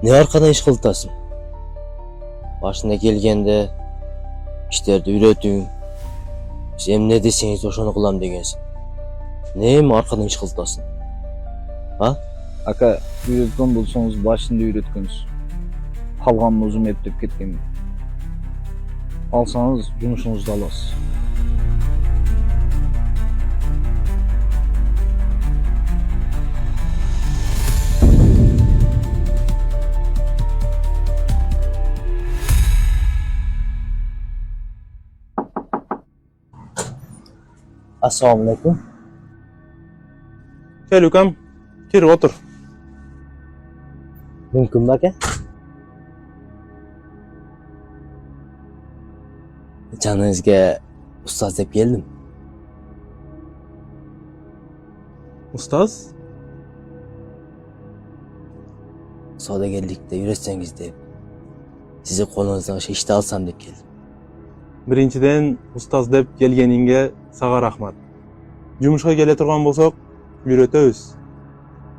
Ne arkadan iş kılıtasın? Başına gelgende işlerde üretün. Sen ne deseniz oşonu kılam degensin. Neyim arkadan iş kılıtasın? Ha? Aka, үйрөткөн болсоңуз башында үйрөткөнүз. Калганын өзүм эптеп кеткем. Алсаңыз жумушуңузду аласыз. Assalomu alaykum. Gel ukam, kir otur. Mümkünmü aka? Canınızga ustoz deb keldim. Ustoz? Savdogarlikda yursangiz deb. Sizi qo'lingizdan o'sha ishni olsam deb keldim. Birinchiden ustoz deb kelgeningga sağa rahmat. Jumuşga kele turgan bolsok, үйрөтөбүz.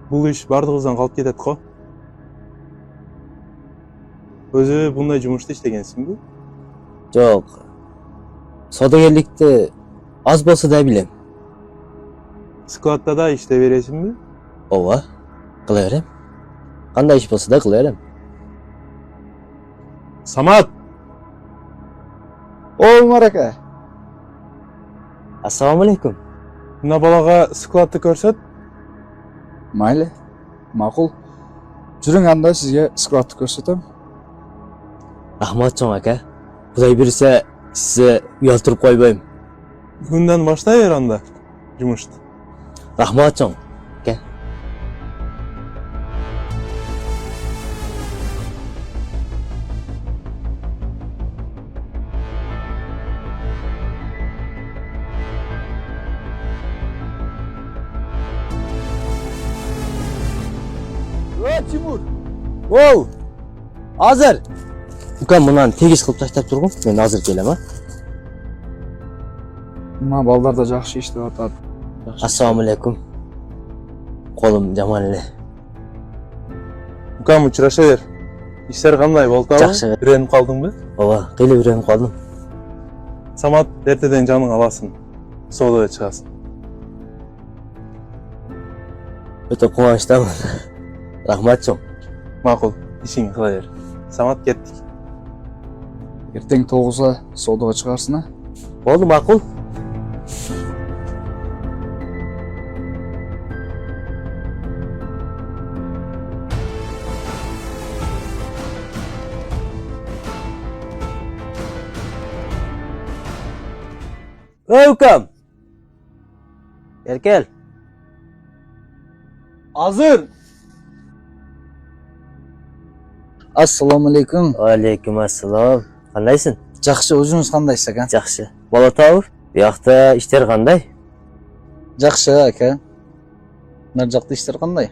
Бул иш бардыгыбыздан калып кетет го. Өзү bunday жумушта иштегенсиңби? Yo'q. Savdogarlikda az bo'lsa da bilem. Skladda da ishte berесиңби? Ova, qilaverem. Qanday ish bo'lsa da qilaverem. Samat! Umar aka. Assalomu alaykum. Мына балага skladды көрсөт. Mayli. Ma'qul. Juring anda sizga skladni ko'rsataman. Rahmatjon aka. Xudoy bersa sizni uyaltirib qo'ymayman. Bugundan başlayver anda jumuştu. Rahmatjon aka. Timur. Wow! Hozir. Ukam bundan tegiz qilib tashlab turg'in. Men hozir kelaman. Mына балдар да жакшы иштеп атат. Assalomu alaykum. Qo'lim Jamolli. Ukam uchrashaver. İşler qanday boldu? Жақсы. Үйрөнүп калдыңбы? Ova, qilib o'rganib qoldim. Samat эртеден жаның аласың. Содага чыгасың. O'ta quvonchdaman. Rahmatjon. Ma'qul, ishingni qilaver. Samat ketdik. Эртең 9-да содага чыгарсың а? Bo'ldi, ma'qul. Ey ukam. Gel. Hazır. Assalomu alaykum. Alaykum assalom. Qandaysan? Жакшы, өзүңүз кандайсыз ака? Yaxshi. Bola tavur. Bu yoqda ishlar qanday? Жакшы ака. Нар жакта иштер кандай?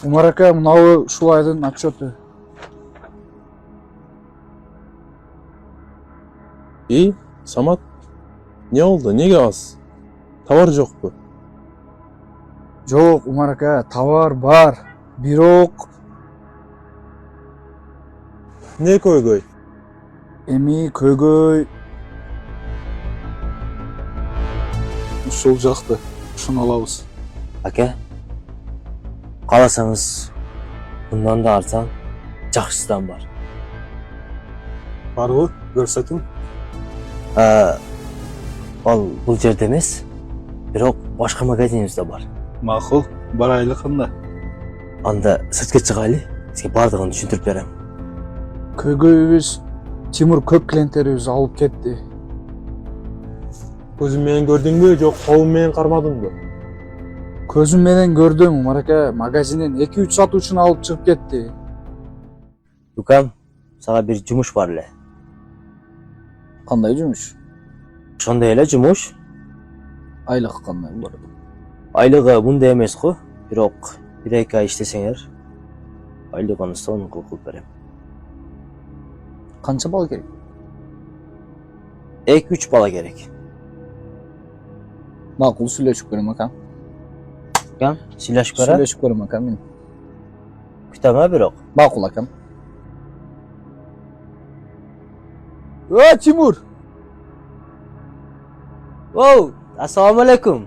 Умар ака, мынау ушул айдын отчёту. İyi, Samat. Ne oldu? Nege az? Tavар жоқ bu. Жок, Умар ака, товар бар. Бирок Ne көйгөй? эми көйгөй ушул жакта. Ушуну алабыз. Aka. Qalasanız bundan da artan yaxshisidan bor. Barı, көрсөтүң. Al bu yerda emas. Biroq boshqa magazinimizda bor. Мақұл, барайлы кандай? Anda sirtga chiqayli. Sizga bardığını tushuntirib beraman. Көйгөйүбүз Тимур көп клиенттерибизди алып кетти. Көзүң менен көрдүңбү, жок колуң менен кармадыңбы? Көзүм менен көрдүм, Умар ака, магазинден 2-3 сатуучуну алып чыгып кетти. Ukam, sana bir jumush bor эле. Кандай жумуш? Ошондой эле жумуш. Айлык кандай болот? Айлыгы мындай эмес го. Бирок 1-2 ай иштесеңер, айлыгын сонун кылып берем. Канча бала керек? 2-3 бала керек. Макул сүйлөшүп көрөм ака. Кам, сүйлөшүп кара. Сүйлөшүп көрөм ака мен. Күтөм бирок. Макул акам. Тимур! Оу, ассаламу алейкум.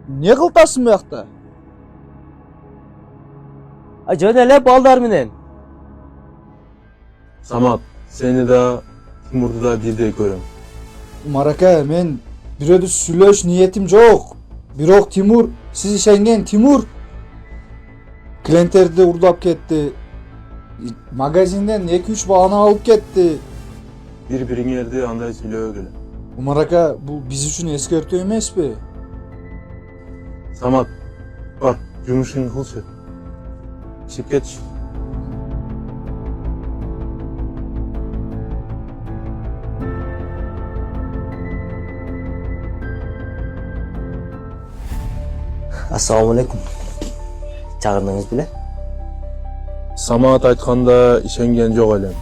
Не кылтасың буякта? Жөн эле балдар менен. Самат, сени да Тимурду да бирдей көрөм. Умар ака, мен бирөөдү сүйлөш ниетим жок. Бирок Тимур, сиз ишенген Тимур клиенттерди урлап кетти. Магазинден 2-3 баланы алып кетти. Бири-бириңерди андай сүйлөбөгүлө. Умар ака, бул биз үчүн эскертүү эмеспи? Самат, бар, жумушуңду кылчы. Ишип кетчи. Ассаламу алейкум. Чагырдыңыз беле? Самат айтканда ишенген жок элем.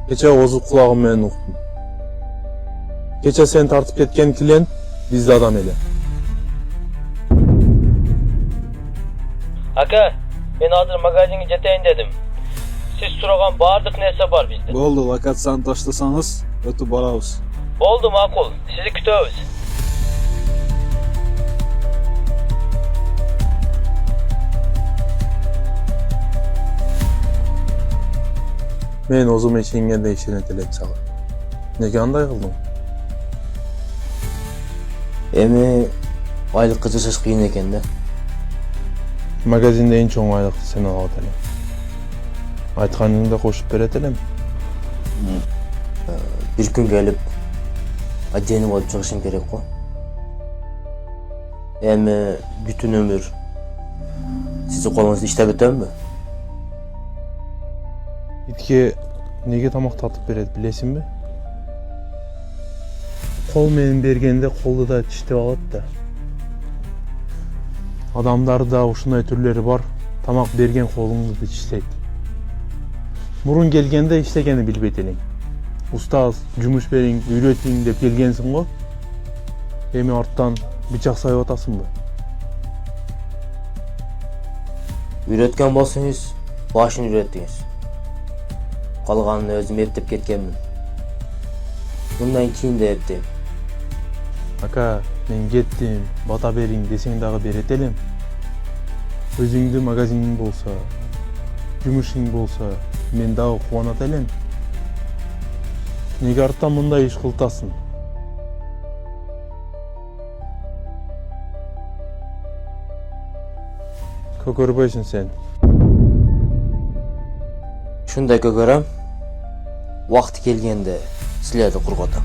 Кече озуп кулагым менен уктум. Кече сен тартып кеткен клиент бизде адам эле. Ака, мен азыр магазинге жетейин дедим. Сиз сураган баардык нерсе бар бизде. Болду, локацияны таштасаңыз, өтүп барабыз. Болду, макул. Сизди күтөбүз. Мен озума ишенгенде ишенет элем сага. Неге андай кылдың? Эми айлыкка жашаш кыйын экен да. Магазинде эң чоң айлыкты сен алат элем. Айтканыңды кошуп берет элем. Бир күн келип аддени болуп чыгышым керек го. Эми бүтүн өмүр сиздин колуңузда иштеп өтөмбү? Итке неге тамак татып берет билесиңби? Кол менен бергенде колду да тиштеп алат да. Адамдарда ушундай түрлөрү бар. Тамак берген колуңду тиштейт. Мурун келгенде иштегени билбейт элең. Устаз, жумуш бериң, үйрөтүң деп келгенсиң го. Эми арттан бычак сайып атасыңбы? Үйрөткөн болсоңуз, башын үйрөттүңүз. Калганын өзүм эптеп кеткенмин. Мындан кийин да эптейм. Ака, мен кеттим, бата бериң десең дагы берет элем. Өзүңдү магазиниң болсо, жумушуң болсо, мен дагы кубанат элем. Неге арттан мындай иш кылтасың? Көкөрбөйсүң сен. Ушундай көгөрөм. Убакыты келгенде силерди кургатам.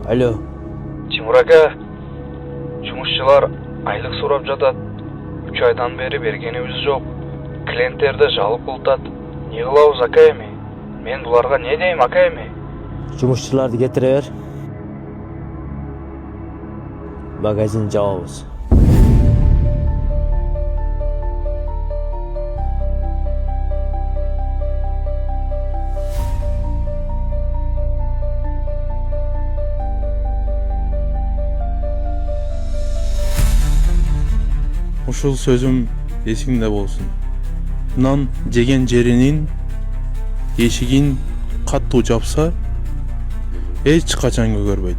Алло. Тимур ака, жумушчулар айлык сурап жатат. 3 айдан бери бергенибиз жок. Клиенттерди жалып кылтат. Не кылабыз ака эми? Мен буларга не дейм ака эми? Жумушчуларды кетире бер. Магазин жабабыз. Ушул сөзүм эсиңде болсун. Нан жеген жеринин эшигин каттуу жапса, эч качан көгөрбөйт.